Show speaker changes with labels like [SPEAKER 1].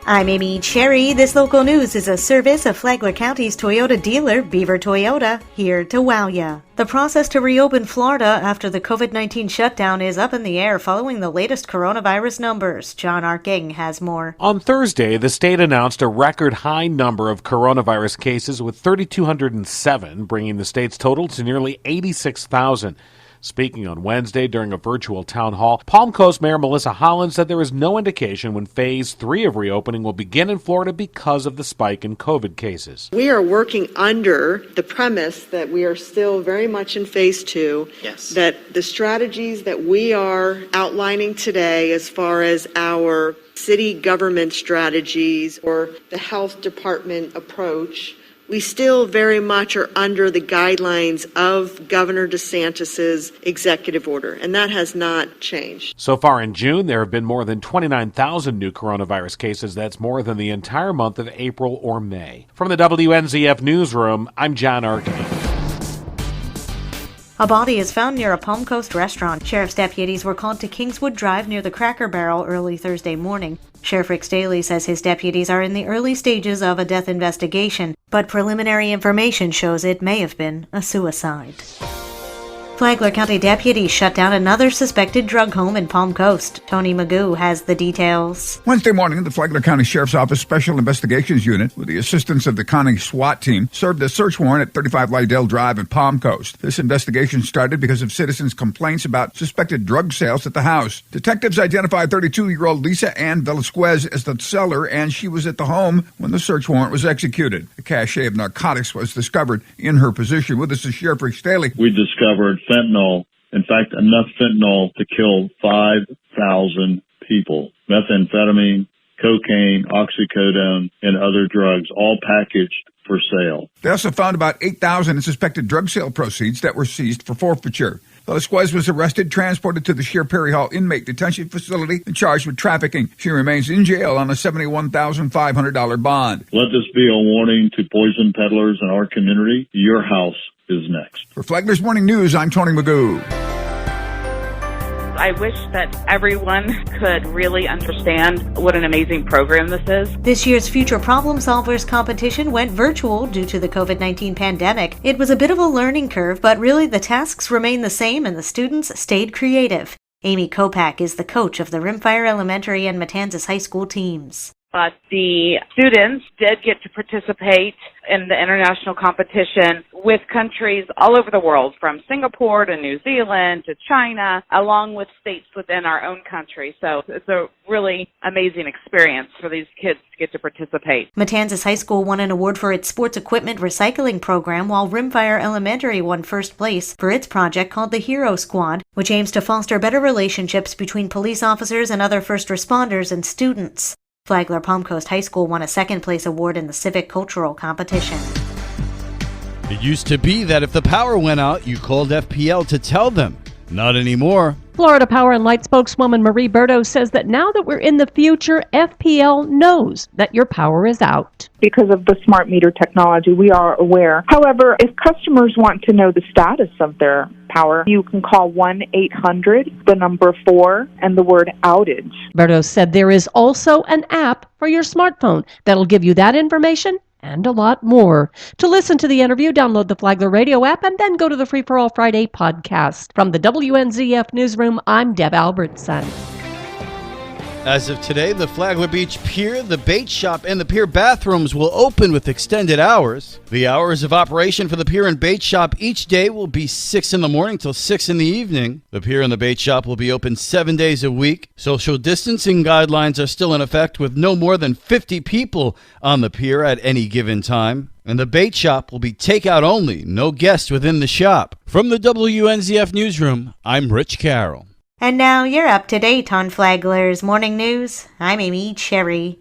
[SPEAKER 1] I'm Amy Cherry. This local news is a service of Flagler County's Toyota dealer, Beaver Toyota, here to wow ya. The process to reopen Florida after the COVID-19 shutdown is up in the air following the latest coronavirus numbers. John Arking has more.
[SPEAKER 2] On Thursday, the state announced a record high number of coronavirus cases with 3,207, bringing the state's total to nearly 86,000. Speaking on Wednesday during a virtual town hall, Palm Coast Mayor Melissa Holland said there is no indication when Phase 3 of reopening will begin in Florida because of the spike in COVID cases.
[SPEAKER 3] We are working under the premise that we are still very much in Phase 2.
[SPEAKER 4] Yes.
[SPEAKER 3] That the strategies that we are outlining today as far as our city government strategies or the health department approach, we still very much are under the guidelines of Governor DeSantis's executive order, and that has not changed.
[SPEAKER 2] So far in June, there have been more than 29,000 new coronavirus cases. That's more than the entire month of April or May. From the WNZF Newsroom, I'm John Arkin.
[SPEAKER 1] A body is found near a Palm Coast restaurant. Sheriff's deputies were called to Kingswood Drive near the Cracker Barrel early Thursday morning. Sheriff Rick Staley says his deputies are in the early stages of a death investigation, but preliminary information shows it may have been a suicide. Flagler County deputies shut down another suspected drug home in Palm Coast. Tony Magoo has the details.
[SPEAKER 5] Wednesday morning, the Flagler County Sheriff's Office Special Investigations Unit, with the assistance of the county SWAT team, served a search warrant at 35 Lydell Drive in Palm Coast. This investigation started because of citizens' complaints about suspected drug sales at the house. Detectives identified 32-year-old Lisa Ann Velasquez as the seller, and she was at the home when the search warrant was executed. A cache of narcotics was discovered in her possession. With us is Sheriff Rick Staley.
[SPEAKER 6] We discovered fentanyl, in fact, enough fentanyl to kill 5,000 people. Methamphetamine, cocaine, oxycodone, and other drugs, all packaged for sale.
[SPEAKER 5] They also found about 8,000 in suspected drug sale proceeds that were seized for forfeiture. Velasquez was arrested, transported to the Sheer Perry Hall inmate detention facility, and charged with trafficking. She remains in jail on a $71,500 bond.
[SPEAKER 6] Let this be a warning to poison peddlers in our community. Your house is next.
[SPEAKER 5] For Flagler's Morning News, I'm Tony Magoo.
[SPEAKER 7] I wish that everyone could really understand what an amazing program this is.
[SPEAKER 1] This year's Future Problem Solvers competition went virtual due to the COVID-19 pandemic. It was a bit of a learning curve, but really the tasks remained the same and the students stayed creative. Amy Kopak is the coach of the Rimfire Elementary and Matanzas High School teams.
[SPEAKER 7] But the students did get to participate in the international competition with countries all over the world, from Singapore to New Zealand to China, along with states within our own country. So it's a really amazing experience for these kids to get to participate.
[SPEAKER 1] Matanzas High School won an award for its sports equipment recycling program, while Rimfire Elementary won first place for its project called the Hero Squad, which aims to foster better relationships between police officers and other first responders and students. Flagler Palm Coast High School won a second-place award in the civic cultural competition.
[SPEAKER 8] It used to be that if the power went out, you called FPL to tell them. Not anymore.
[SPEAKER 9] Florida Power and Light spokeswoman Marie Berto says that now that we're in the future, FPL knows that your power is out.
[SPEAKER 10] Because of the smart meter technology, we are aware. However, if customers want to know the status of their power, you can call 1-800, the number 4, and the word outage.
[SPEAKER 9] Berto said there is also an app for your smartphone that'll give you that information and a lot more. To listen to the interview, download the Flagler Radio app and then go to the Free for All Friday podcast. From the WNZF Newsroom, I'm Deb Albertson.
[SPEAKER 8] As of today, the Flagler Beach Pier, the bait shop, and the pier bathrooms will open with extended hours. The hours of operation for the pier and bait shop each day will be 6 in the morning till 6 in the evening. The pier and the bait shop will be open 7 days a week. Social distancing guidelines are still in effect, with no more than 50 people on the pier at any given time. And the bait shop will be takeout only, no guests within the shop. From the WNZF Newsroom, I'm Rich Carroll.
[SPEAKER 1] And now you're up to date on Flagler's Morning News. I'm Amy Cherry.